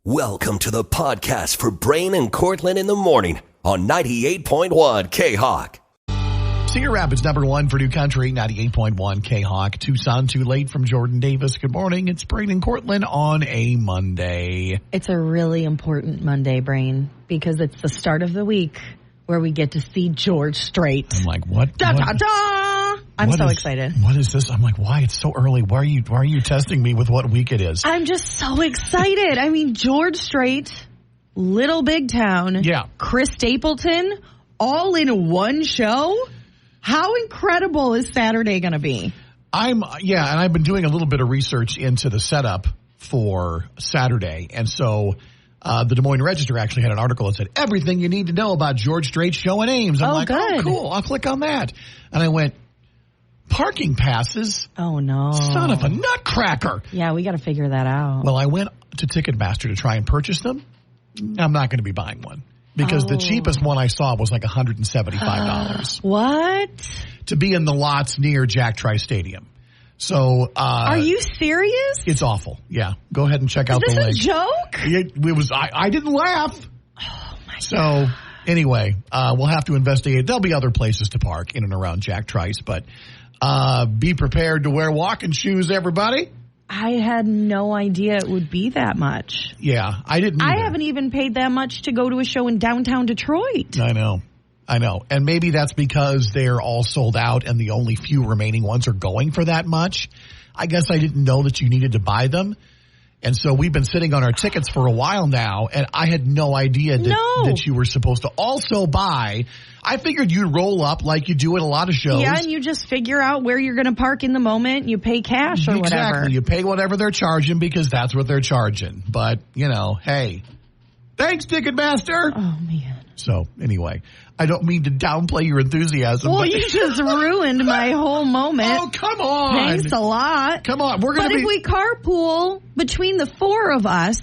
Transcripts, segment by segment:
Welcome to the podcast for Brain and Cortland in the morning on 98.1 K-Hawk. Cedar Rapids, number one for New Country, 98.1 K-Hawk. Tucson, too late from Jordan Davis. Good morning. It's Brain and Cortland on a Monday. It's a really important Monday, Brain, because it's the start of the week where we get to see George Strait. I'm like, what? Da-da-da! I'm so excited. What is this? I'm like, why? It's so early. Why are you testing me with what week it is? I'm just so excited. I mean, George Strait, Little Big Town, Chris Stapleton, all in one show. How incredible is Saturday going to be? And I've been doing a little bit of research into the setup for Saturday. And so the Des Moines Register actually had an article that said, everything you need to know about George Strait's show and Ames. I'm like, good. Oh, cool. I'll click on that. And I went, parking passes? Oh, no. Son of a nutcracker. Yeah, we got to figure that out. Well, I went to Ticketmaster to try and purchase them. I'm not going to be buying one. Because the cheapest one I saw was like $175. What? To be in the lots near Jack Trice Stadium. So, are you serious? It's awful. Yeah. Go ahead and check out the link. Is this a joke? It was, I didn't laugh. Oh my God. So, anyway, we'll have to investigate. There'll be other places to park in and around Jack Trice, but, be prepared to wear walking shoes, everybody. I had no idea it would be that much. Yeah, I didn't either. I haven't even paid that much to go to a show in downtown Detroit. I know. And maybe that's because they're all sold out and the only few remaining ones are going for that much. I guess I didn't know that you needed to buy them. And so we've been sitting on our tickets for a while now, and I had no idea that you were supposed to also buy. I figured you'd roll up like you do at a lot of shows. Yeah, and you just figure out where you're going to park in the moment. You pay cash or whatever. Exactly. You pay whatever they're charging because that's what they're charging. But, hey, thanks, Ticketmaster. Oh, man. So, anyway, I don't mean to downplay your enthusiasm. Well, you just ruined my whole moment. Oh, come on. Thanks a lot. Come on. But if we carpool between the four of us,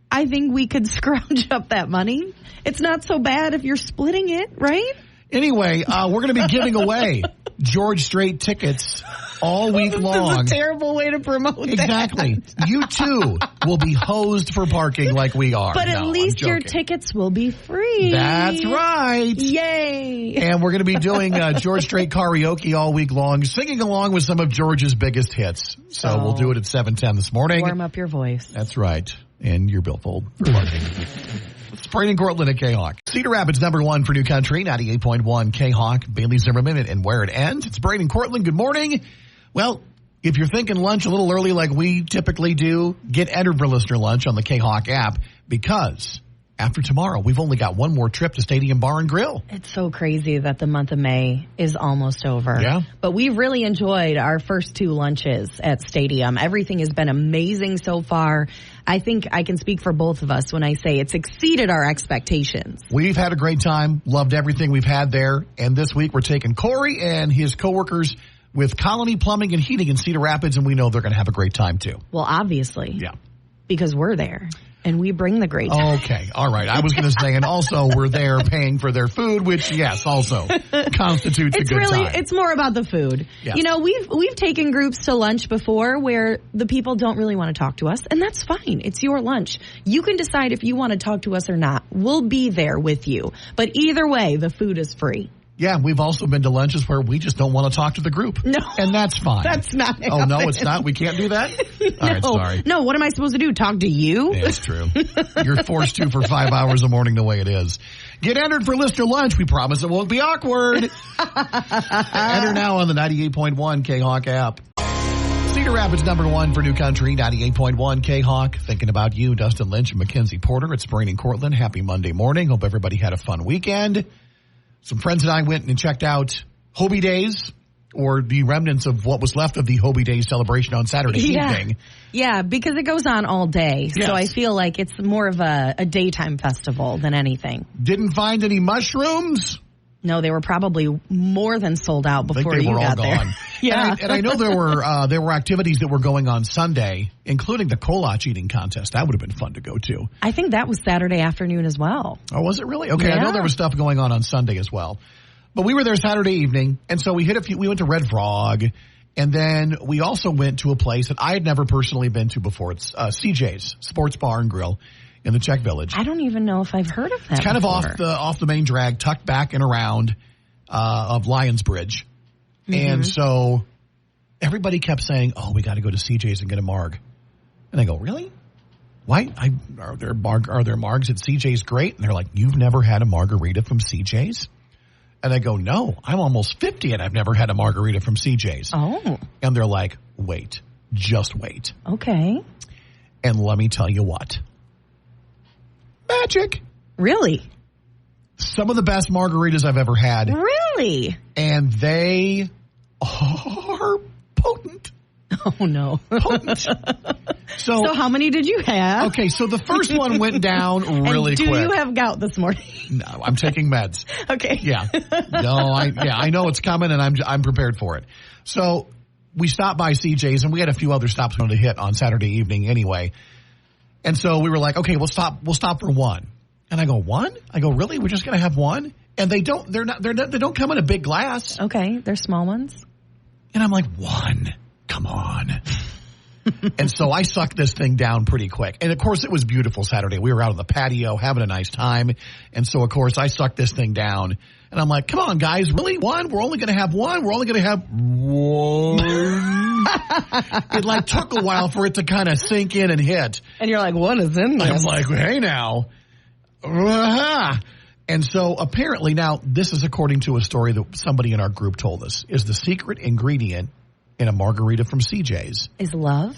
I think we could scrounge up that money. It's not so bad if you're splitting it, right? Anyway, we're going to be giving away George Strait tickets all week long. This is a terrible way to promote that. Exactly. You, too, will be hosed for parking like we are. But at least your tickets will be free. That's right. Yay. And we're going to be doing George Strait karaoke all week long, singing along with some of George's biggest hits. So we'll do it at 7:10 this morning. Warm up your voice. That's right. And your billfold for parking. It's Brain and Cortland at K-Hawk. Cedar Rapids, number one for New Country, 98.1 K-Hawk, Bailey Zimmerman, and where it ends. It's Brain and Cortland. Good morning. Well, if you're thinking lunch a little early like we typically do, get entered for listener lunch on the K-Hawk app because after tomorrow, we've only got one more trip to Stadium Bar and Grill. It's so crazy that the month of May is almost over. Yeah. But we've really enjoyed our first two lunches at Stadium. Everything has been amazing so far. I think I can speak for both of us when I say it's exceeded our expectations. We've had a great time, loved everything we've had there. And this week we're taking Corey and his coworkers with Colony Plumbing and Heating in Cedar Rapids, and we know they're going to have a great time too. Well, obviously. Yeah. Because we're there. And we bring the great time. Okay. All right. I was going to say, and also we're there paying for their food, which, yes, also constitutes a good time. It's more about the food. Yes. We've taken groups to lunch before where the people don't really want to talk to us, and that's fine. It's your lunch. You can decide if you want to talk to us or not. We'll be there with you. But either way, the food is free. Yeah, we've also been to lunches where we just don't want to talk to the group. No. And that's fine. That's not happening. Oh, no, it's not? We can't do that? All right, sorry. No, what am I supposed to do? Talk to you? Yeah, it's true. You're forced to for 5 hours a morning the way it is. Get entered for listener lunch. We promise it won't be awkward. Enter now on the 98.1 K-Hawk app. Cedar Rapids, number one for New Country, 98.1 K-Hawk. Thinking about you, Dustin Lynch and Mackenzie Porter. It's Brain and Cortland. Happy Monday morning. Hope everybody had a fun weekend. Some friends and I went and checked out Hobie Days, or the remnants of what was left of the Hobie Days celebration on Saturday evening. Yeah, because it goes on all day. Yes. So I feel like it's more of a daytime festival than anything. Didn't find any mushrooms. No, they were probably more than sold out before you got there. Gone. Yeah. And I know there were activities that were going on Sunday, including the Kolach eating contest. That would have been fun to go to. I think that was Saturday afternoon as well. Oh, was it really? Okay, yeah. I know there was stuff going on Sunday as well. But we were there Saturday evening, and so we went to Red Frog, and then we also went to a place that I had never personally been to before. It's CJ's, Sports Bar and Grill, in the Czech Village. I don't even know if I've heard of that. It's kind before. of off the main drag, tucked back and around of Lions Bridge. And so everybody kept saying, "Oh, we got to go to CJ's and get a marg." And I go, "Really? Why? Are there margs at CJ's? Great." And they're like, "You've never had a margarita from CJ's?" And I go, "No, I'm almost 50 and I've never had a margarita from CJ's." Oh. And they're like, "Wait, just wait." Okay. And let me tell you what. Magic. Really? Some of the best margaritas I've ever had. Really? And they are potent. Oh, no. Potent. So how many did you have? Okay, so the first one went down really and do quick. you have gout this morning? No, I'm taking meds. Okay. Yeah. No, I know it's coming and I'm prepared for it. So we stopped by CJ's and we had a few other stops we wanted to hit on Saturday evening anyway. And so we were like, okay, we'll stop for one. And I go, one? I go, really? We're just going to have one? And they don't come in a big glass. Okay, they're small ones. And I'm like, one? Come on. And so I sucked this thing down pretty quick. And of course it was beautiful Saturday. We were out on the patio having a nice time. And so of course I sucked this thing down. And I'm like, come on guys, really? One? We're only going to have one? We're only going to have one? It like took a while for it to kind of sink in and hit. And you're like, what is in this? I'm like, hey now. And so apparently now this is according to a story that somebody in our group told us is the secret ingredient in a margarita from CJ's. Is love?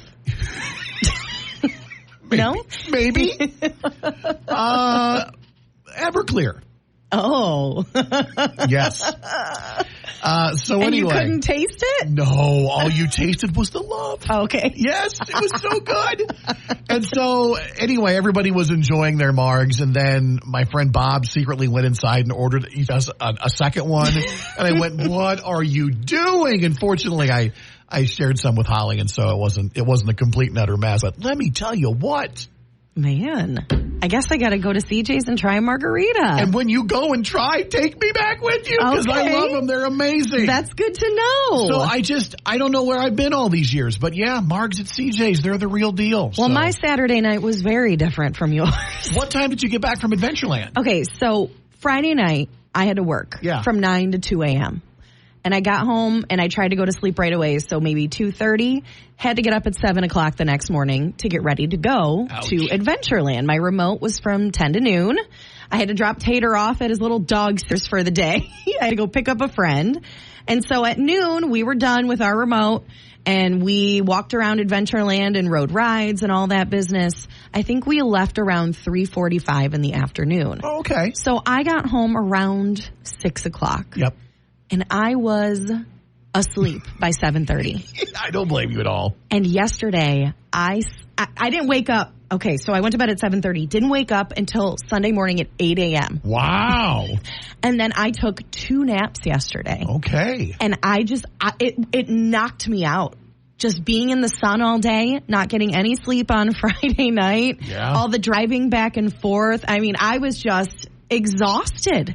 Maybe, No? Maybe. Everclear. Oh. Yes. So And anyway. you couldn't taste it? No, all you tasted was the love. Okay. Yes, it was so good. And so anyway, everybody was enjoying their margs. And then my friend Bob secretly went inside and ordered us a second one. And I went, what are you doing? And fortunately, I shared some with Holly. And so it wasn't a complete and utter mess. But let me tell you what. Man, I guess I got to go to CJ's and try a margarita. And when you go and try, take me back with you because I Okay. love them. They're amazing. That's good to know. So I don't know where I've been all these years, but yeah, margs at CJ's, they're the real deal. Well, So. my Saturday night was very different from yours. What time did you get back from Adventureland? Okay, so Friday night, I had to work from 9 to 2 a.m. And I got home and I tried to go to sleep right away. So maybe 2:30, had to get up at 7 o'clock the next morning to get ready to go to Adventureland. My remote was from 10 to noon. I had to drop Tater off at his little dog sitters for the day. I had to go pick up a friend. And so at noon, we were done with our remote and we walked around Adventureland and rode rides and all that business. I think we left around 3:45 in the afternoon. Oh, okay. So I got home around 6 o'clock. Yep. And I was asleep by 7:30. I don't blame you at all. And yesterday, I didn't wake up. Okay, so I went to bed at 7:30. Didn't wake up until Sunday morning at 8 a.m. Wow. And then I took 2 naps yesterday. Okay. And it knocked me out. Just being in the sun all day, not getting any sleep on Friday night, all the driving back and forth. I mean, I was just exhausted.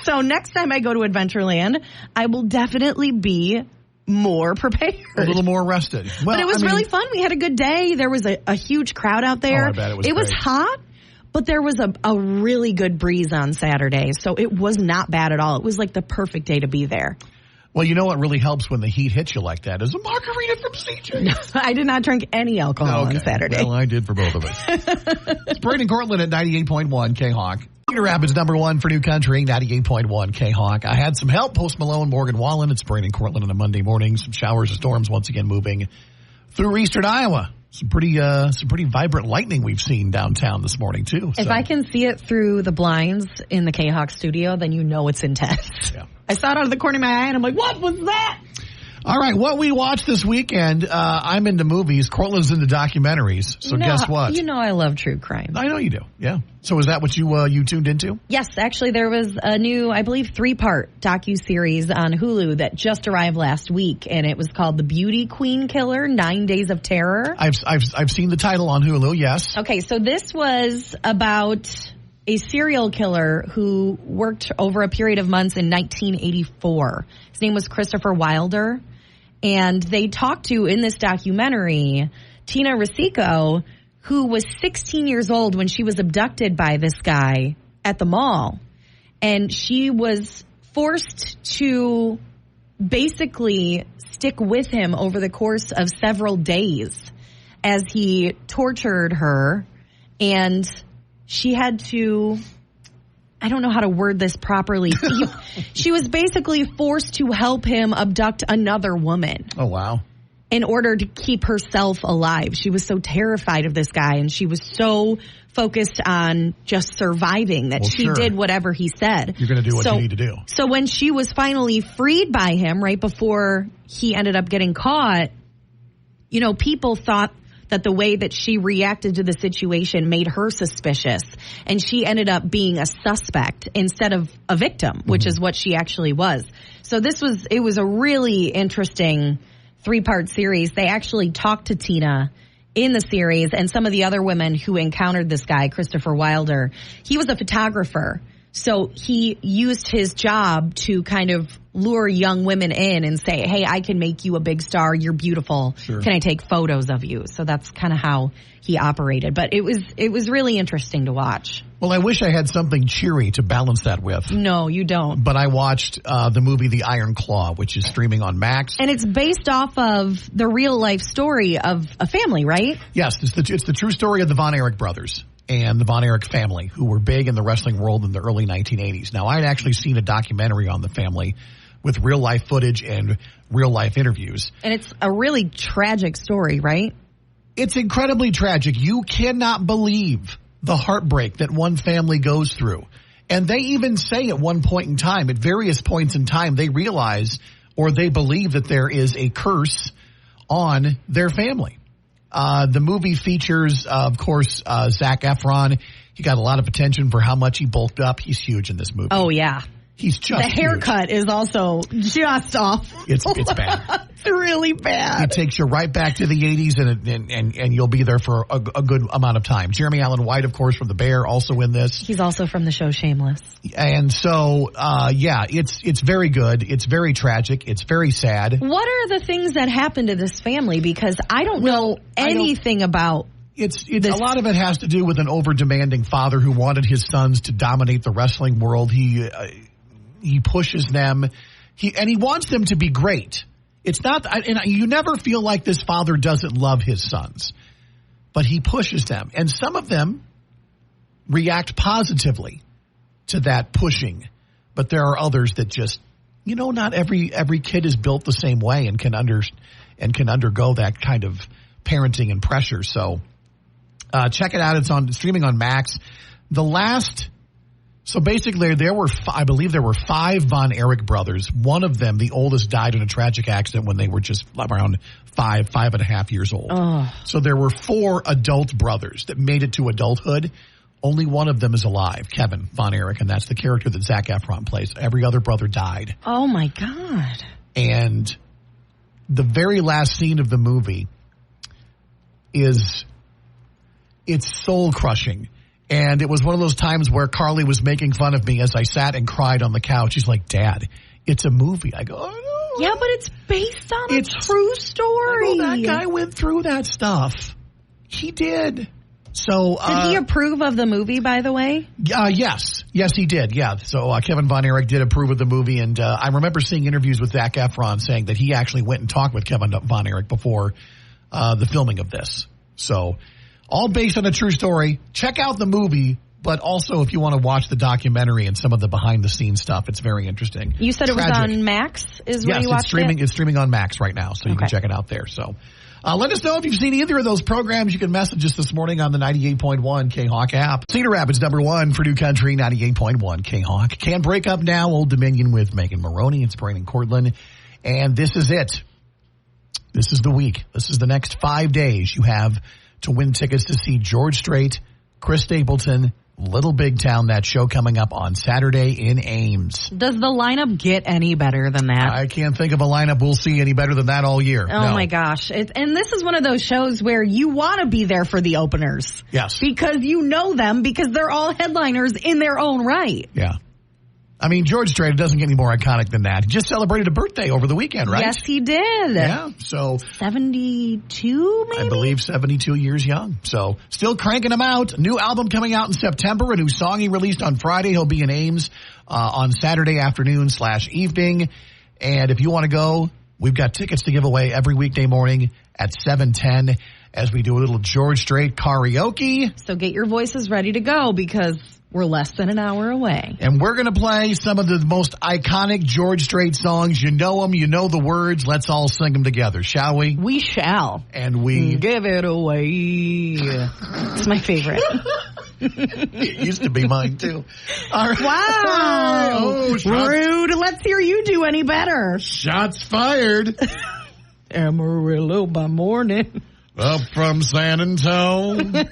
So next time I go to Adventureland, I will definitely be more prepared. A little more rested. Well, But it was really fun. We had a good day. There was a huge crowd out there. Oh, I bet it was It was great. hot, but there was a really good breeze on Saturday. So it was not bad at all. It was like the perfect day to be there. Well, you know what really helps when the heat hits you like that is a margarita from CJ's. I did not drink any alcohol on Saturday. Well, I did for both of us. It's Braden Cortland at 98.1 K-Hawk. Cedar Rapids #1 for New Country, 98.1 K-Hawk. I had some help. Post Malone, Morgan Wallen. It's Braden Cortland on a Monday morning. Some showers and storms once again moving through eastern Iowa. Some pretty vibrant lightning we've seen downtown this morning too. If I can see it through the blinds in the K-Hawk studio, then you know it's intense. Yeah. I saw it out of the corner of my eye and I'm like, what was that? All right, what we watched this weekend, I'm into movies. Cortland's into documentaries. So guess what? You know I love true crime. I know you do. Yeah. So is that what you tuned into? Yes, actually there was a new, I believe, 3-part docuseries on Hulu that just arrived last week, and it was called The Beauty Queen Killer, 9 Days of Terror. I've seen the title on Hulu, yes. Okay, so this was about a serial killer who worked over a period of months in 1984. His name was Christopher Wilder. And they talked to, in this documentary, Tina Risico, who was 16 years old when she was abducted by this guy at the mall. And she was forced to basically stick with him over the course of several days as he tortured her. And she had to, I don't know how to word this properly. She was basically forced to help him abduct another woman. Oh, wow. In order to keep herself alive. She was so terrified of this guy, and she was so focused on just surviving that she did whatever he said. You're going to do what you need to do. So when she was finally freed by him right before he ended up getting caught, you know, people thought that the way that she reacted to the situation made her suspicious, and she ended up being a suspect instead of a victim, which is what she actually was. So it was a really interesting 3-part series. They actually talked to Tina in the series and some of the other women who encountered this guy, Christopher Wilder. He was a photographer, so he used his job to kind of lure young women in and say, hey, I can make you a big star. You're beautiful. Sure. Can I take photos of you? So that's kind of how he operated. But it was really interesting to watch. Well, I wish I had something cheery to balance that with. No, you don't. But I watched the movie The Iron Claw, which is streaming on Max. And it's based off of the real life story of a family, right? Yes, it's the true story of the Von Erich brothers and the Von Erich family, who were big in the wrestling world in the early 1980s. Now, I'd actually seen a documentary on the family with real life footage and real life interviews. And it's a really tragic story, right? It's incredibly tragic. You cannot believe the heartbreak that one family goes through. And they even say at one point in time, at various points in time, they realize or they believe that there is a curse on their family. The movie features, of course, Zac Efron. He got a lot of attention for how much he bulked up. He's huge in this movie. Oh, yeah. He's just the haircut huge. Is also just off. It's bad. It's really bad. It takes you right back to the 80s, and you'll be there for a good amount of time. Jeremy Allen White, of course, from The Bear, also in this. He's also from the show Shameless. And so, it's very good. It's very tragic. It's very sad. What are the things that happened to this family? Because I don't know anything about. It's a lot of it has to do with an over-demanding father who wanted his sons to dominate the wrestling world. He pushes them. He wants them to be great. It's not, and you never feel like this father doesn't love his sons, but he pushes them. And some of them react positively to that pushing, but there are others that just, not every kid is built the same way and can undergo that kind of parenting and pressure. So, check it out. It's streaming on Max. So basically, I believe there were 5 Von Erich brothers. One of them, the oldest, died in a tragic accident when they were just around 5.5 years old. Oh. So there were 4 adult brothers that made it to adulthood. Only one of them is alive, Kevin Von Erich, and that's the character that Zac Efron plays. Every other brother died. Oh, my God. And the very last scene of the movie it's soul-crushing. And it was one of those times where Carly was making fun of me as I sat and cried on the couch. She's like, Dad, it's a movie. I go, oh, no. Yeah, but it's based on a true story. I go, that guy went through that stuff. He did. So, did he approve of the movie, by the way? Yes. Yes, he did. Yeah. So Kevin Von Erich did approve of the movie. And I remember seeing interviews with Zac Efron saying that he actually went and talked with Kevin Von Erich before the filming of this. So all based on a true story. Check out the movie, but also if you want to watch the documentary and some of the behind-the-scenes stuff, it's very interesting. You said it was on Max? Where you watched it? It's streaming on Max right now, so you can check it out there. So let us know if you've seen either of those programs. You can message us this morning on the 98.1 K-Hawk app. Cedar Rapids, #1 for New Country, 98.1 K-Hawk. Can break up now, Old Dominion with Megan Maroney. It's Brain and Cortland. And this is it. This is the week. This is the next 5 days you have to win tickets to see George Strait, Chris Stapleton, Little Big Town, that show coming up on Saturday in Ames. Does the lineup get any better than that? I can't think of a lineup we'll see any better than that all year. Oh, my gosh. And this is one of those shows where you want to be there for the openers. Yes. Because you know them, because they're all headliners in their own right. Yeah. I mean, George Strait doesn't get any more iconic than that. He just celebrated a birthday over the weekend, right? Yes, he did. Yeah, so 72, maybe? I believe 72 years young. So still cranking him out. New album coming out in September. A new song he released on Friday. He'll be in Ames on Saturday afternoon/evening. And if you want to go, we've got tickets to give away every weekday morning at 7:10 as we do a little George Strait karaoke. So get your voices ready to go because we're less than an hour away. And we're going to play some of the most iconic George Strait songs. You know them. You know the words. Let's all sing them together, shall we? We shall. And we give it away. It's my favorite. It used to be mine, too. All right. Wow. Oh, rude. Let's hear you do any better. Shots fired. Amarillo by morning. Up from San Antonio.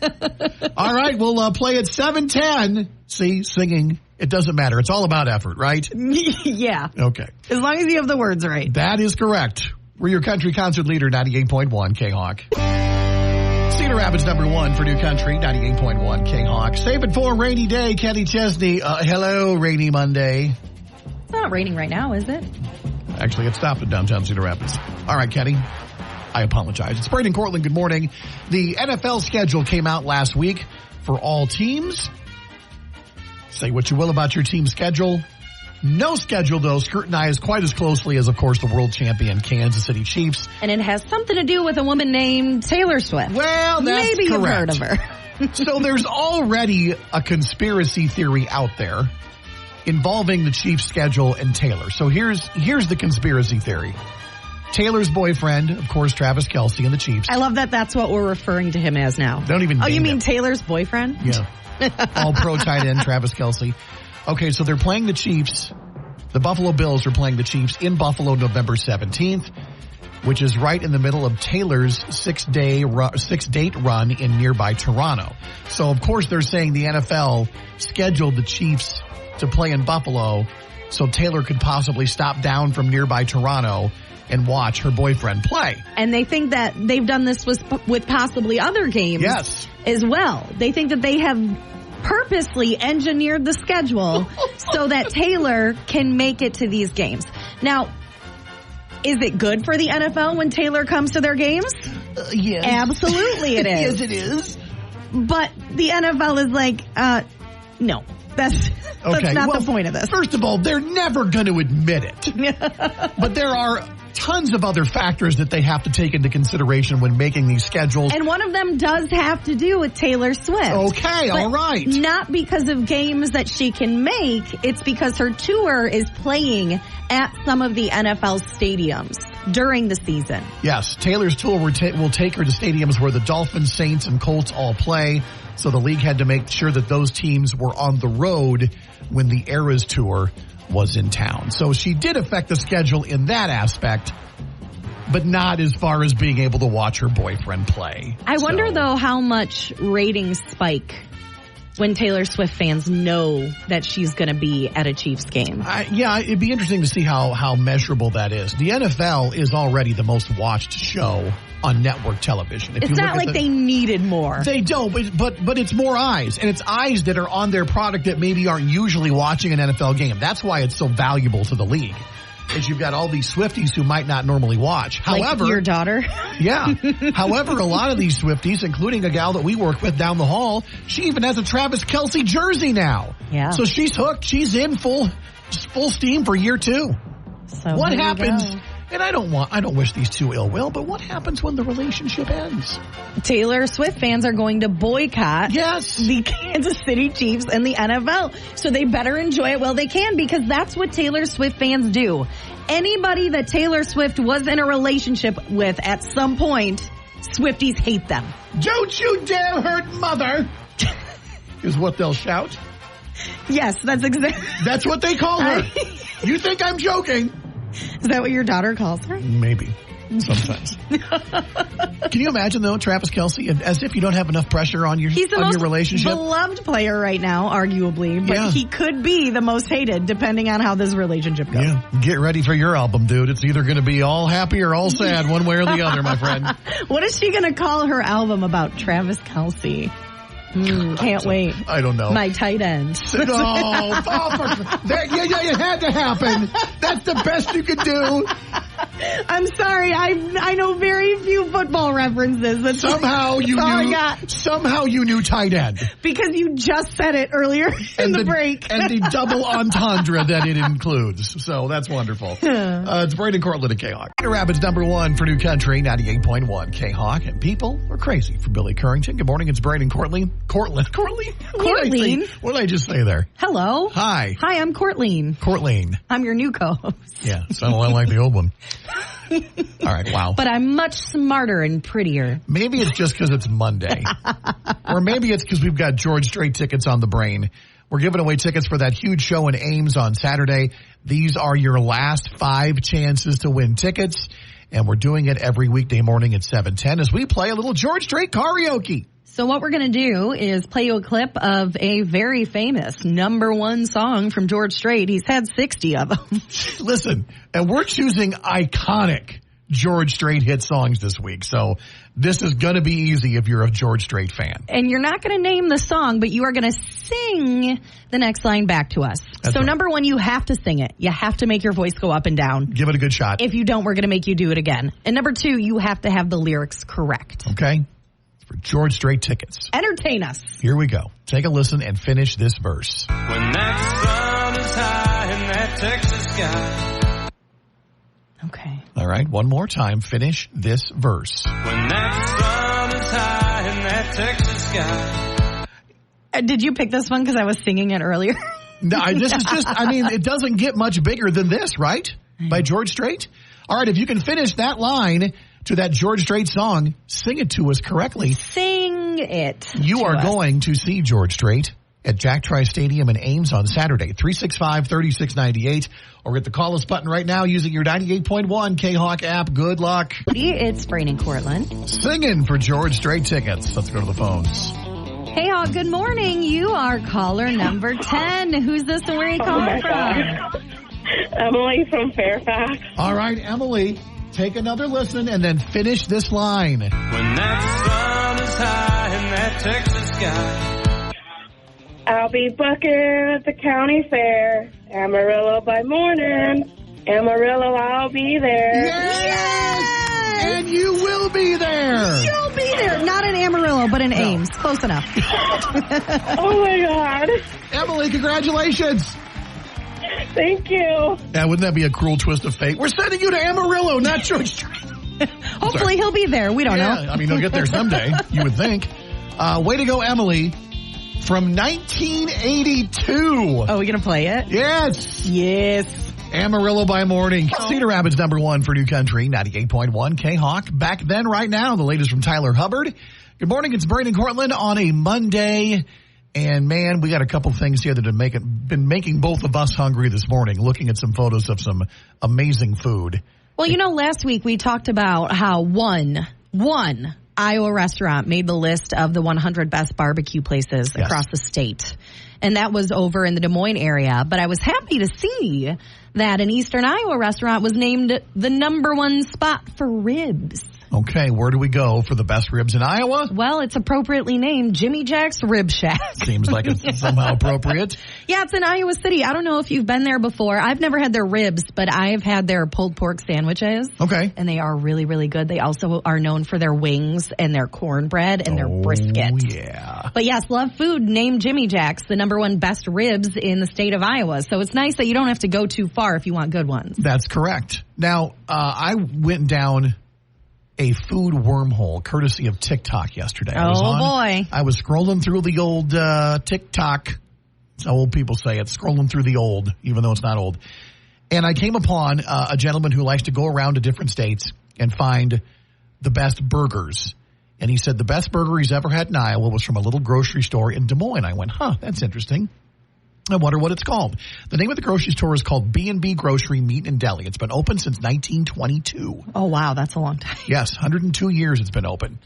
All right, we'll play at 7:10. See, singing, it doesn't matter. It's all about effort, right? Yeah. Okay. As long as you have the words right. That is correct. We're your country concert leader, 98.1 K-Hawk. Cedar Rapids #1 for New Country, 98.1 K-Hawk. Save it for a rainy day, Kenny Chesney. Hello, rainy Monday. It's not raining right now, is it? Actually, it stopped in downtown Cedar Rapids. All right, Kenny. I apologize. It's Braden Cortland. Good morning. The NFL schedule came out last week for all teams. Say what you will about your team schedule. No schedule, though, scrutinized quite as closely as, of course, the world champion Kansas City Chiefs. And it has something to do with a woman named Taylor Swift. Well, that's Maybe correct. You've heard of her. So there's already a conspiracy theory out there involving the Chiefs schedule and Taylor. So here's the conspiracy theory. Taylor's boyfriend, of course, Travis Kelce and the Chiefs. I love that that's what we're referring to him as now. Don't even Oh, you name mean him. Taylor's boyfriend? Yeah. All-pro tight end, Travis Kelce. Okay, so they're playing the Chiefs. The Buffalo Bills are playing the Chiefs in Buffalo November 17th, which is right in the middle of Taylor's six-date run in nearby Toronto. So, of course, they're saying the NFL scheduled the Chiefs to play in Buffalo so Taylor could possibly stop down from nearby Toronto and watch her boyfriend play. And they think that they've done this with possibly other games Yes. as well. They think that they have purposely engineered the schedule so that Taylor can make it to these games. Now, is it good for the NFL when Taylor comes to their games? Yes. Absolutely it is. Yes, it is. But the NFL is like, no. That's not the point of this. First of all, they're never going to admit it. But there are tons of other factors that they have to take into consideration when making these schedules. And one of them does have to do with Taylor Swift. Okay, But all right. Not because of games that she can make. It's because her tour is playing at some of the NFL stadiums during the season. Yes, Taylor's tour will take her to stadiums where the Dolphins, Saints, and Colts all play. So the league had to make sure that those teams were on the road when the Eras tour was in town. So she did affect the schedule in that aspect, but not as far as being able to watch her boyfriend play. I wonder, though, how much ratings spike when Taylor Swift fans know that she's going to be at a Chiefs game. Yeah, it'd be interesting to see how measurable that is. The NFL is already the most watched show on network television. It's not like they needed more. They don't, but it's more eyes. And it's eyes that are on their product that maybe aren't usually watching an NFL game. That's why it's so valuable to the league. Is you've got all these Swifties who might not normally watch. However, like your daughter. Yeah. However, a lot of these Swifties, including a gal that we work with down the hall, she even has a Travis Kelce jersey now. Yeah. So she's hooked. She's in full steam for year 2. So What there you happens? go. And I don't wish these two ill will, but what happens when the relationship ends? Taylor Swift fans are going to boycott Yes. the Kansas City Chiefs and the NFL. So they better enjoy it while they can, because that's what Taylor Swift fans do. Anybody that Taylor Swift was in a relationship with at some point, Swifties hate them. Don't you dare hurt mother, is what they'll shout. Yes, that's exactly. That's what they call her. You think I'm joking? Is that what your daughter calls her? Maybe. Sometimes. Can you imagine, though, Travis Kelce, as if you don't have enough pressure on your He's the most relationship? beloved player right now, arguably, but Yeah. he could be the most hated depending on how this relationship goes. Yeah. Get ready for your album, dude. It's either going to be all happy or all sad, one way or the other, my friend. What is she going to call her album about Travis Kelce? Can't wait. I don't know. My tight end. You had to happen. That's the best you could do. I'm sorry. I know very few football references. That's Somehow you all knew. I got. Somehow you knew tight end. Because you just said it earlier in the break. And the double entendre that it includes. So that's wonderful. It's Brandon Cortland at K-Hawk. Rapids #1 for New Country, 98.1 K-Hawk. And people are crazy for Billy Currington. Good morning. It's Brandon Cortland. Courtland. What did I just say there? Hello. Hi. Hi, I'm Courtleen. Courtleen. I'm your new co-host. Yeah, sounded a lot like the old one. All right, wow. But I'm much smarter and prettier. Maybe it's just because it's Monday. Or maybe it's because we've got George Strait tickets on the brain. We're giving away tickets for that huge show in Ames on Saturday. These are your last 5 chances to win tickets. And we're doing it every weekday morning at 7:10 as we play a little George Strait karaoke. So what we're going to do is play you a clip of a very famous #1 song from George Strait. He's had 60 of them. Listen, and we're choosing iconic George Strait hit songs this week. So this is going to be easy if you're a George Strait fan. And you're not going to name the song, but you are going to sing the next line back to us. That's so right. #1, you have to sing it. You have to make your voice go up and down. Give it a good shot. If you don't, we're going to make you do it again. And #2, you have to have the lyrics correct. Okay? For George Strait tickets. Entertain us. Here we go. Take a listen and finish this verse. When that sun is high in that Texas sky. Okay. All right, one more time. Finish this verse. When that sun is high in that Texas sky. Did you pick this one because I was singing it earlier? No, this is just, it doesn't get much bigger than this, right? By George Strait? All right, if you can finish that line to that George Strait song, sing it to us correctly. Sing it. You are going to see George Strait at Jack Trice Stadium in Ames on Saturday, 365-3698. Or hit the call us button right now using your 98.1 K-Hawk app. Good luck. It's Brandon Cortland. Singing for George Strait tickets. Let's go to the phones. Hey, all. Good morning. You are caller number 10. Who's this and where are you calling from? Emily from Fairfax. All right, Emily, take another listen and then finish this line. When that sun is high in that Texas sky. I'll be bucking at the county fair. Amarillo by morning. Amarillo, I'll be there. Yes! And you will be there. You'll be there. Not in Amarillo, but in Ames. Close enough. Oh, my God. Emily, congratulations. Thank you. Yeah, wouldn't that be a cruel twist of fate? We're sending you to Amarillo, not George Strait. Hopefully he'll be there. We don't know. He'll get there someday, you would think. Way to go, Emily. From 1982. Oh, we going to play it? Yes. Yes. Amarillo by morning. Cedar Rapids #1 for New Country, 98.1 K-Hawk. Back then, right now, the latest from Tyler Hubbard. Good morning. It's Brandon Cortland on a Monday. And, man, we got a couple things here that have been making both of us hungry this morning, looking at some photos of some amazing food. Well, last week we talked about how one Iowa restaurant made the list of the 100 best barbecue places across the state. And that was over in the Des Moines area. But I was happy to see that an Eastern Iowa restaurant was named the #1 spot for ribs. Okay, where do we go for the best ribs in Iowa? Well, it's appropriately named Jimmy Jack's Rib Shack. Seems like it's somehow appropriate. Yeah, it's in Iowa City. I don't know if you've been there before. I've never had their ribs, but I've had their pulled pork sandwiches. Okay. And they are really, really good. They also are known for their wings and their cornbread and their brisket. Oh, yeah. But yes, love food. Named Jimmy Jack's the #1 best ribs in the state of Iowa. So it's nice that you don't have to go too far if you want good ones. That's correct. Now, I went down a food wormhole courtesy of TikTok yesterday. Boy. I was scrolling through the old TikTok. That's how old people say it. Scrolling through the old, even though it's not old. And I came upon a gentleman who likes to go around to different states and find the best burgers. And he said the best burger he's ever had in Iowa was from a little grocery store in Des Moines. I went, that's interesting. I wonder what it's called. The name of the grocery store is called B&B Grocery Meat and Deli. It's been open since 1922. Oh, wow. That's a long time. Yes, 102 years it's been open.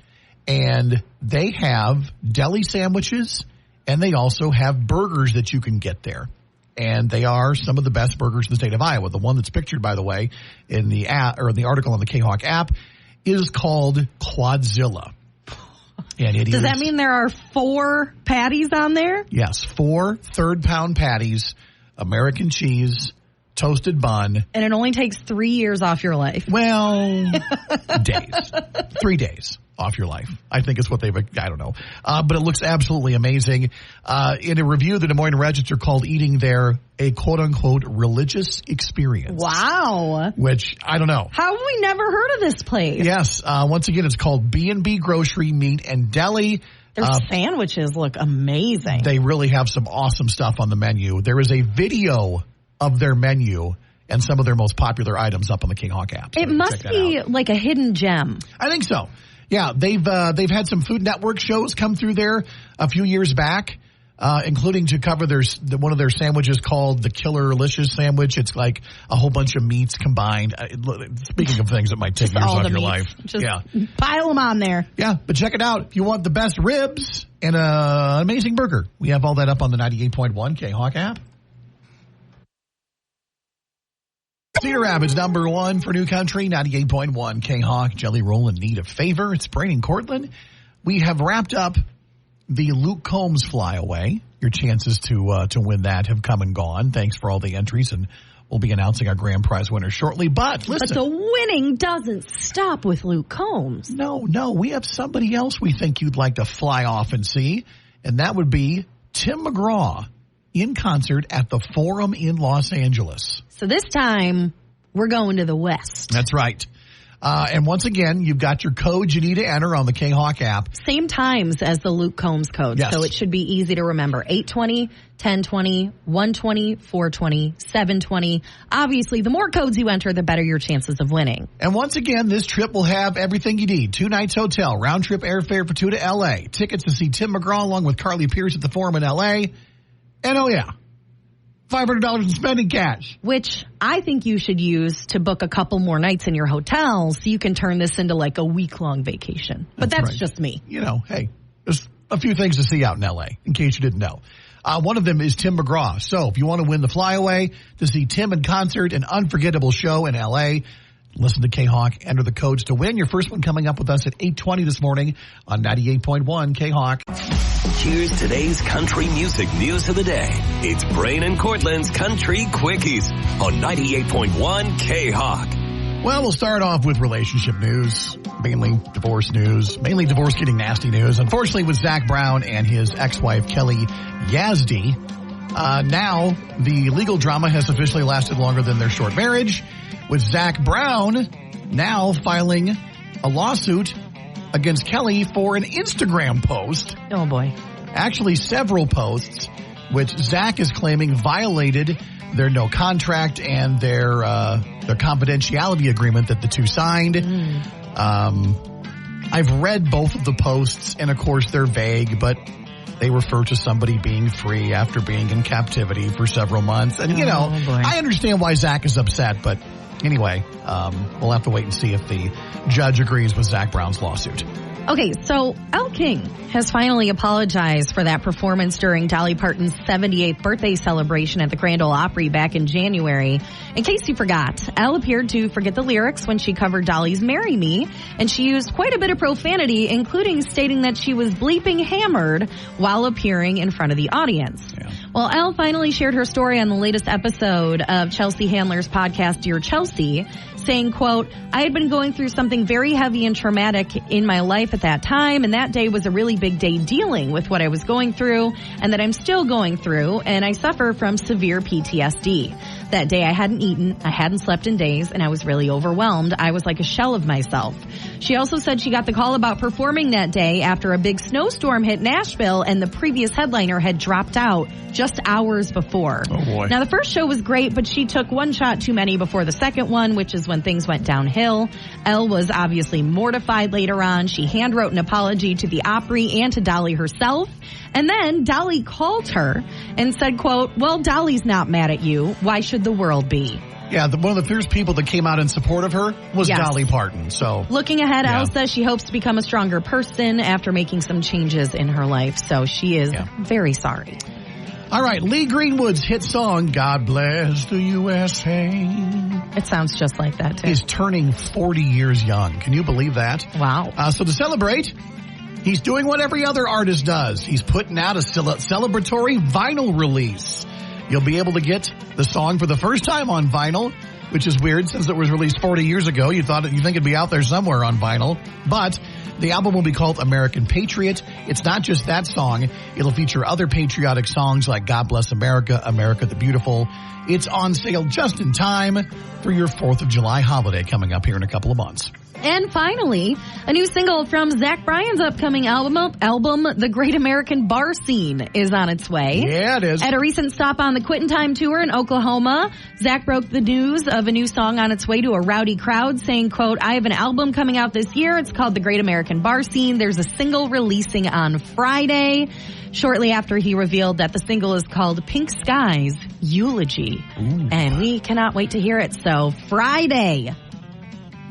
And they have deli sandwiches, and they also have burgers that you can get there. And they are some of the best burgers in the state of Iowa. The one that's pictured, by the way, in the app, or in the article on the K-Hawk app is called Quadzilla. And it Does is, that mean there are 4 patties on there? Yes, 4 third-pound patties, American cheese, toasted bun. And it only takes 3 years off your life. Well, days. 3 days off your life. I think is what they've, I don't know. But it looks absolutely amazing. In a review, the Des Moines Register called eating there a quote-unquote religious experience. Wow. Which, I don't know. How have we never heard of this place? Yes. Once again, it's called B&B Grocery Meat and Deli. Their sandwiches look amazing. They really have some awesome stuff on the menu. There is a video of their menu and some of their most popular items up on the King Hawk app. So it must be like a hidden gem. I think so. Yeah, they've had some Food Network shows come through there a few years back, including to cover one of their sandwiches called the Killerlicious sandwich. It's like a whole bunch of meats combined. Speaking of things that might take years off your life. Just pile them on there. Yeah, but check it out. If you want the best ribs and an amazing burger, we have all that up on the 98.1 K-Hawk app. Cedar Rapids, number 1 for New Country, 98.1 K-Hawk. Jelly Roll in need of favor. It's Brain and Cortland. We have wrapped up the Luke Combs flyaway. Your chances to win that have come and gone. Thanks for all the entries, and we'll be announcing our grand prize winner shortly. But listen. But the winning doesn't stop with Luke Combs. No. We have somebody else we think you'd like to fly off and see, and that would be Tim McGraw in concert at the Forum in Los Angeles. So this time, we're going to the West. That's right. And once again, you've got your code you need to enter on the K-Hawk app. Same times as the Luke Combs code, yes. So it should be easy to remember. 8:20, 10:20, 1:20, 4:20, 7:20. Obviously, the more codes you enter, the better your chances of winning. And once again, this trip will have everything you need. 2 nights hotel, round-trip airfare for 2 to L.A., tickets to see Tim McGraw along with Carly Pierce at the Forum in L.A., and oh yeah, $500 in spending cash. Which I think you should use to book a couple more nights in your hotel so you can turn this into like a week-long vacation. But that's right. just me. You know, hey, there's a few things to see out in L.A., in case you didn't know. One of them is Tim McGraw. So if you want to win the flyaway to see Tim in concert, an unforgettable show in L.A., listen to K-Hawk, enter the codes to win. Your first one coming up with us at 8:20 this morning on 98.1 K-Hawk. Here's today's country music news of the day. It's Brain and Cortland's Country Quickies on 98.1 K-Hawk. Well, we'll start off with relationship news, mainly divorce news, mainly divorce getting nasty news. Unfortunately, with Zach Brown and his ex-wife, Kelly Yazdi, now the legal drama has officially lasted longer than their short marriage, with Zach Brown now filing a lawsuit against Kelly for an Instagram post. Oh, boy. Actually, several posts, which Zach is claiming violated their no contract and their confidentiality agreement that the two signed. I've read both of the posts, and of course they're vague, but they refer to somebody being free after being in captivity for several months. And, you know, I understand why Zach is upset, but anyway, we'll have to wait and see if the judge agrees with Zach Brown's lawsuit. Okay, so Elle King has finally apologized for that performance during Dolly Parton's 78th birthday celebration at the Grand Ole Opry back in January. In case you forgot, Elle appeared to forget the lyrics when she covered Dolly's Marry Me, and she used quite a bit of profanity, including stating that she was bleeping hammered while appearing in front of the audience. Yeah. Well, Elle finally shared her story on the latest episode of Chelsea Handler's podcast, Dear Chelsea, saying, quote, I had been going through something very heavy and traumatic in my life at that time, and that day was a really big day dealing with what I was going through and that I'm still going through, and I suffer from severe PTSD. That day I hadn't eaten, I hadn't slept in days, and I was really overwhelmed. I was like a shell of myself. She also said she got the call about performing that day after a big snowstorm hit Nashville and the previous headliner had dropped out just hours before. Oh boy. Now the first show was great, but she took one shot too many before the second one, which is when things went downhill. Elle was obviously mortified later on. She handwrote an apology to the Opry and to Dolly herself. And then Dolly called her and said, quote, well, Dolly's not mad at you. Why should the world be? Yeah, one of the first people that came out in support of her was Dolly Parton. So looking ahead, Elle says she hopes to become a stronger person after making some changes in her life. So she is very sorry. All right, Lee Greenwood's hit song, God Bless the USA. It sounds just like that, too. He's turning 40 years young. Can you believe that? Wow. So to celebrate, He's doing what every other artist does. He's putting out a celebratory vinyl release. You'll be able to get the song for the first time on vinyl, which is weird since it was released 40 years ago. You think it'd be out there somewhere on vinyl. But the album will be called American Patriot. It's not just that song. It'll feature other patriotic songs like God Bless America, America the Beautiful. It's on sale just in time for your 4th of July holiday coming up here in a couple of months. And finally, a new single from Zach Bryan's upcoming album, The Great American Bar Scene, is on its way. Yeah, it is. At a recent stop on the Quittin' Time Tour in Oklahoma, Zach broke the news of a new song on its way to a rowdy crowd, saying, quote, I have an album coming out this year. It's called The Great American Bar Scene. There's a single releasing on Friday. Shortly after he revealed that the single is called Pink Skies Eulogy. Ooh. And we cannot wait to hear it. So Friday.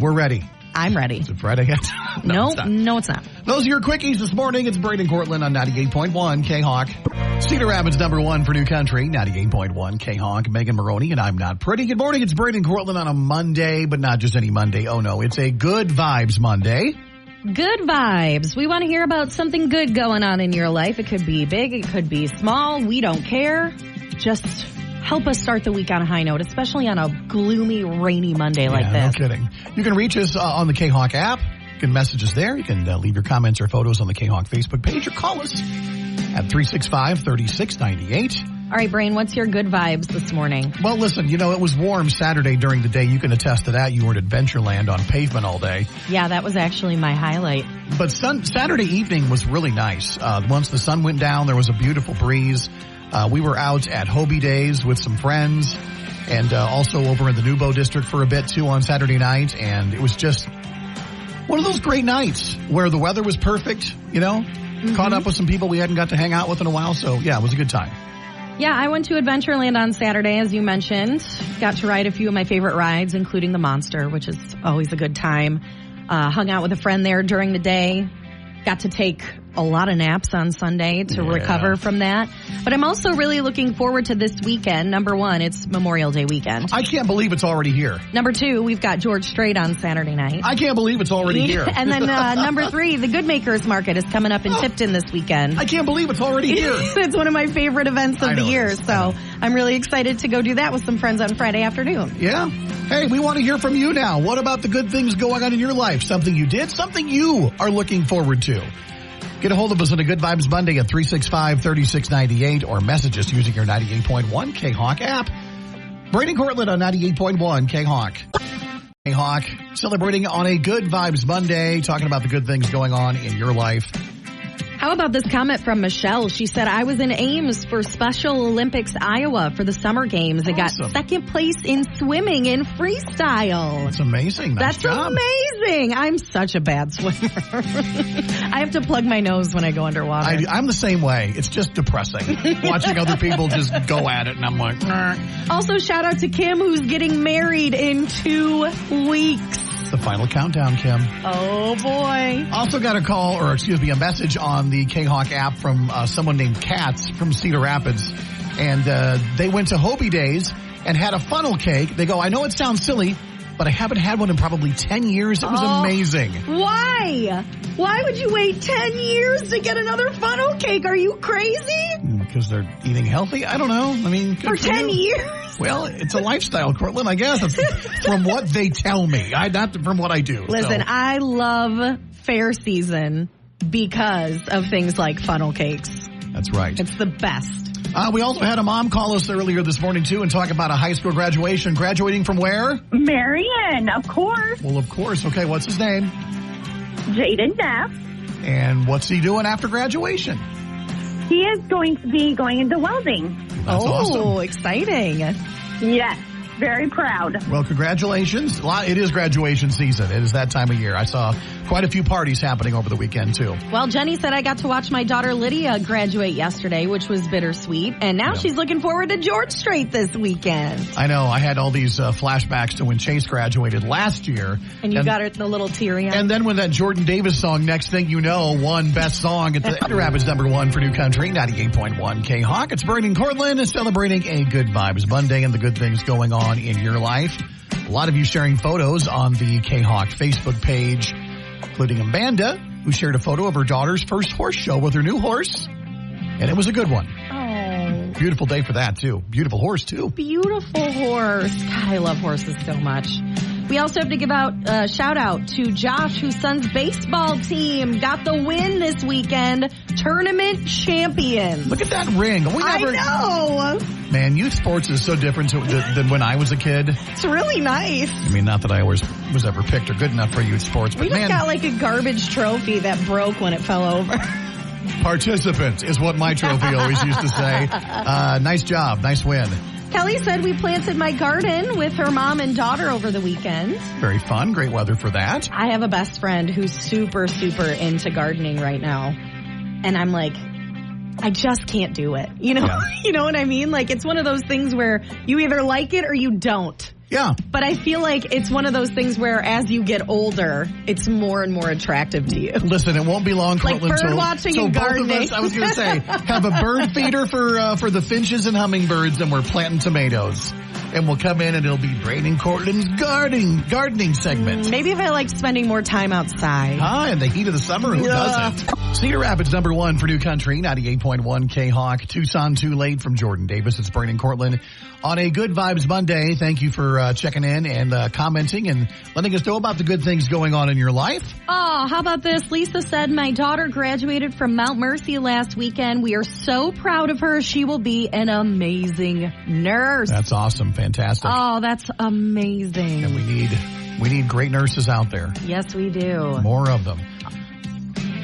We're ready. I'm ready. Is it Friday yet? No, it's not. Those are your quickies this morning. It's Braden Cortland on 98.1 K-Hawk. Cedar Rapids #1 for New Country, 98.1 K-Hawk. Megan Maroney and I'm Not Pretty. Good morning. It's Braden Cortland on a Monday, but not just any Monday. Oh no, it's a Good Vibes Monday. Good vibes. We want to hear about something good going on in your life. It could be big. It could be small. We don't care. Just help us start the week on a high note, especially on a gloomy, rainy Monday like this. No kidding. You can reach us on the K-Hawk app. You can message us there. You can leave your comments or photos on the K-Hawk Facebook page or call us at 365-3698. All right, Brain, what's your good vibes this morning? Well, listen, it was warm Saturday during the day. You can attest to that. You were at Adventureland on pavement all day. Yeah, that was actually my highlight. But Saturday evening was really nice. Once the sun went down, there was a beautiful breeze. We were out at Hobie Days with some friends and also over in the Nubo District for a bit, too, on Saturday night. And it was just one of those great nights where the weather was perfect, Caught up with some people we hadn't got to hang out with in a while. So, yeah, it was a good time. Yeah, I went to Adventureland on Saturday, as you mentioned. Got to ride a few of my favorite rides, including the Monster, which is always a good time. Hung out with a friend there during the day. Got to take a lot of naps on Sunday to recover from that. But I'm also really looking forward to this weekend. Number one, it's Memorial Day weekend. I can't believe it's already here. Number two, we've got George Strait on Saturday night. I can't believe it's already here. And then number three, the Good Makers Market is coming up in Tipton this weekend. I can't believe it's already here. It's one of my favorite events of the year. So I'm really excited to go do that with some friends on Friday afternoon. Yeah. Hey, we want to hear from you now. What about the good things going on in your life? Something you did, something you are looking forward to. Get a hold of us on a Good Vibes Monday at 365-3698 or message us using your 98.1 K-Hawk app. Braden Cortland on 98.1 K-Hawk. K-Hawk celebrating on a Good Vibes Monday, talking about the good things going on in your life. How about this comment from Michelle? She said, I was in Ames for Special Olympics Iowa for the Summer Games and got second place in swimming in freestyle. That's amazing. Nice job. Amazing. I'm such a bad swimmer. I have to plug my nose when I go underwater. I'm the same way. It's just depressing watching other people just go at it, and I'm like, nah. Also, shout out to Kim, who's getting married in 2 weeks. The final countdown, Kim. Oh, boy. Also got a message on the K-Hawk app from someone named Katz from Cedar Rapids. And they went to Hobie Days and had a funnel cake. They go, I know it sounds silly, but I haven't had one in probably 10 years. It was amazing. Why? Why would you wait 10 years to get another funnel cake? Are you crazy? Because they're eating healthy? I don't know. I mean, for 10 years? Well, it's a lifestyle, Cortland, I guess. It's from what they tell me, not from what I do. Listen, I love fair season because of things like funnel cakes. That's right. It's the best. We also had a mom call us earlier this morning, too, and talk about a high school graduation. Graduating from where? Marion, of course. Well, of course. Okay, what's his name? Jaden Neff. And what's he doing after graduation? He is going to be going into welding. That's awesome. Exciting. Yes, very proud. Well, congratulations. It is graduation season. It is that time of year. I saw quite a few parties happening over the weekend, too. Well, Jenny said I got to watch my daughter Lydia graduate yesterday, which was bittersweet. And now she's looking forward to George Strait this weekend. I know. I had all these flashbacks to when Chase graduated last year. And you got her the little teary eye. And then when that Jordan Davis song, Next Thing You Know, won Best Song at the Rapids #1 for New Country, 98.1 K-Hawk. It's Braden Cortland celebrating a Good Vibes Monday and the good things going on in your life. A lot of you sharing photos on the K-Hawk Facebook page, including Amanda, who shared a photo of her daughter's first horse show with her new horse. And it was a good one. Oh, Beautiful day for that, too. Beautiful horse, too. beautiful horse. God, I love horses so much. We also have to give out a shout out to Josh, whose son's baseball team got the win this weekend. Tournament champion. Look at that ring. I know. Man, youth sports is so different than when I was a kid. It's really nice. I mean, not that I was ever picked or good enough for youth sports, but We just man, got like a garbage trophy that broke when it fell over. participant is what my trophy always used to say. Nice job. Nice win. Kelly said we planted my garden with her mom and daughter over the weekend. Very fun. Great weather for that. I have a best friend who's super, super into gardening right now. And I'm like, I just can't do it. You know, Yeah. You know what I mean? Like, it's one of those things where you either like it or you don't. Yeah. But I feel like it's one of those things where as you get older, it's more and more attractive to you. Listen, it won't be long, Like Cortland. bird watching so and both gardening. of us, I was going to say, have a bird feeder for the finches and hummingbirds, and we're planting tomatoes. And we'll come in and it'll be Brain and Cortland's gardening segment. Maybe if I like spending more time outside. In the heat of the summer, who doesn't? Cedar Rapids #1 for New Country, 98.1 K-Hawk. Tucson Too Late from Jordan Davis. It's Brain and Cortland on a Good Vibes Monday. Thank you for checking in and commenting and letting us know about the good things going on in your life. Oh, how about this? Lisa said, my daughter graduated from Mount Mercy last weekend. We are so proud of her. She will be an amazing nurse. That's awesome. Fantastic. Oh, that's amazing. And we need great nurses out there. Yes, we do. More of them.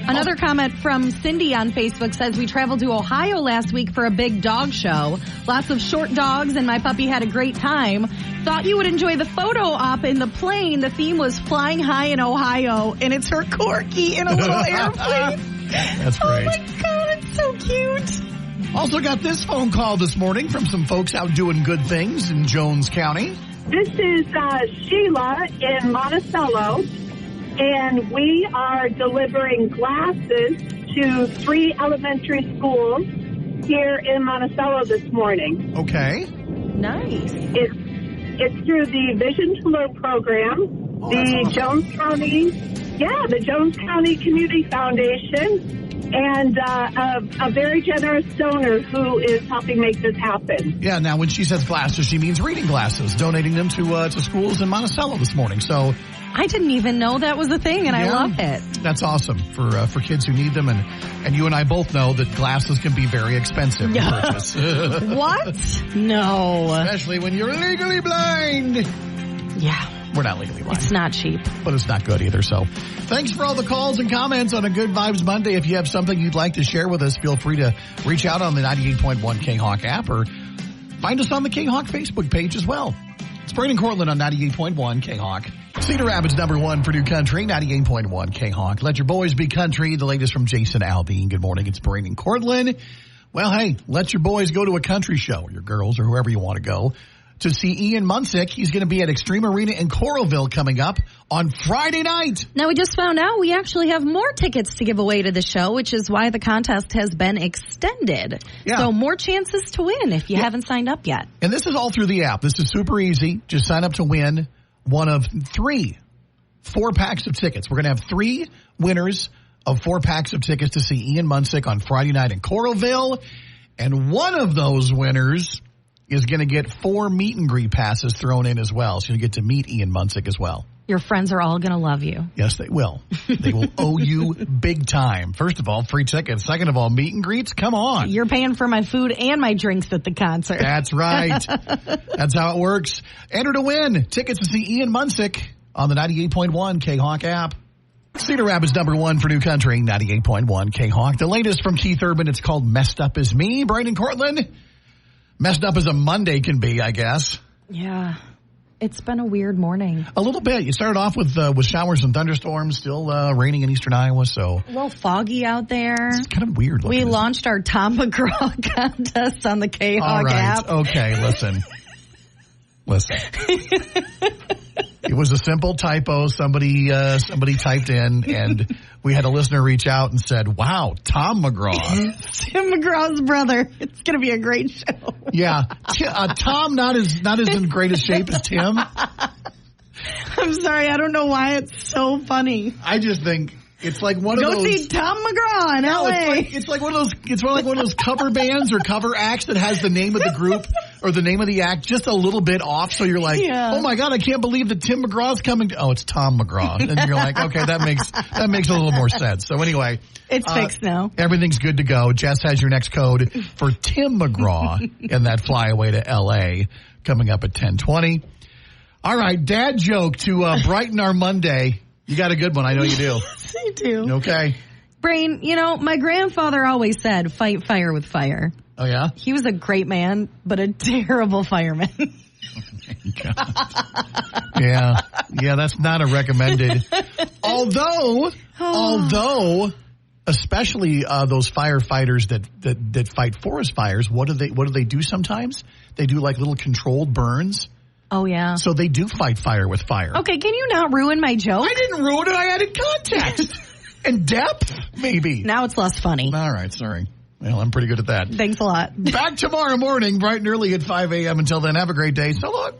Another comment from Cindy on Facebook says, we traveled to Ohio last week for a big dog show. Lots of short dogs, and my puppy had a great time. Thought you would enjoy the photo op in the plane. The theme was Flying High in Ohio, and it's her Corky in a little airplane. That's great. Oh, my God, it's so cute. Also got this phone call this morning from some folks out doing good things in Jones County. This is Sheila in Monticello, and we are delivering glasses to 3 elementary schools here in Monticello this morning. Okay. Nice. It's through the Vision to Learn program, the awesome. Jones County Community Foundation, and a very generous donor who is helping make this happen. Yeah, now when she says glasses, she means reading glasses, donating them to schools in Monticello this morning. So I didn't even know that was a thing, and I Yeah. love it. that's awesome for kids who need them. And you and I both know that glasses can be very expensive to Yeah. purchase. What? No. Especially when you're legally blind. Yeah, We're not legally blind. it's not cheap. But it's not good either. So thanks for all the calls and comments on a Good Vibes Monday. If you have something you'd like to share with us, feel free to reach out on the 98.1 K-Hawk app or find us on the K-Hawk Facebook page as well. It's Brain and Cortland on 98.1 K-Hawk. Cedar Rapids #1 for New Country, 98.1 K-Hawk. Let your boys be country. The latest from Jason Aldean. Good morning. It's Brain and Cortland. Well, hey, let your boys go to a country show, your girls or whoever you want to go, to see Ian Munsick. He's going to be at Extreme Arena in Coralville coming up on Friday night. Now, we just found out we actually have more tickets to give away to the show, which is why the contest has been extended. Yeah. So more chances to win if you haven't signed up yet. And this is all through the app. This is super easy. Just sign up to win one of 4 packs of tickets. We're going to have 3 winners of 4 packs of tickets to see Ian Munsick on Friday night in Coralville. And one of those winners is going to get 4 meet and greet passes thrown in as well. So you get to meet Ian Munsick as well. Your friends are all going to love you. Yes, they will. They will owe you big time. First of all, free tickets. Second of all, meet and greets. Come on. You're paying for my food and my drinks at the concert. That's right. That's how it works. Enter to win tickets to see Ian Munsick on the 98.1 K-Hawk app. Cedar Rapids #1 for New Country, 98.1 K-Hawk. The latest from Keith Urban. It's called Messed Up As Me. Brian and Cortland. Messed up as a Monday can be, I guess. Yeah. It's been a weird morning. A little bit. You started off with showers and thunderstorms, still raining in eastern Iowa, so A little foggy out there. it's kind of weird looking. We launched our Tom McGraw contest on the K-Hawk All right. app. Okay, listen. It was a simple typo. Somebody typed in, and we had a listener reach out and said, "Wow, Tom McGraw." Tim McGraw's brother. It's going to be a great show. Yeah, Tom not as in greatest shape as Tim. I'm sorry. I don't know why it's so funny. I just think It's like one of Go those. see Tom McGraw in L.A. It's like one of those. It's like one of those cover bands or cover acts that has the name of the group or the name of the act just a little bit off. So you're like, oh my God, I can't believe that Tim McGraw's coming. Oh, it's Tom McGraw, and you're like, okay, that makes a little more sense. So anyway, it's fixed now. Everything's good to go. Jess has your next code for Tim McGraw and that flyaway to L.A. coming up at 10:20. All right, dad joke to brighten our Monday. You got a good one. I know you do. I do. Okay. Brain, my grandfather always said, fight fire with fire. Oh, yeah? He was a great man, but a terrible fireman. Yeah, that's not a recommended. Although, especially those firefighters that fight forest fires, what do they do sometimes? They do like little controlled burns. Oh, yeah. So they do fight fire with fire. Okay, can you not ruin my joke? I didn't ruin it. I added context and depth, maybe. Now it's less funny. All right, sorry. Well, I'm pretty good at that. Thanks a lot. Back tomorrow morning, bright and early at 5 a.m. Until then, have a great day. So long.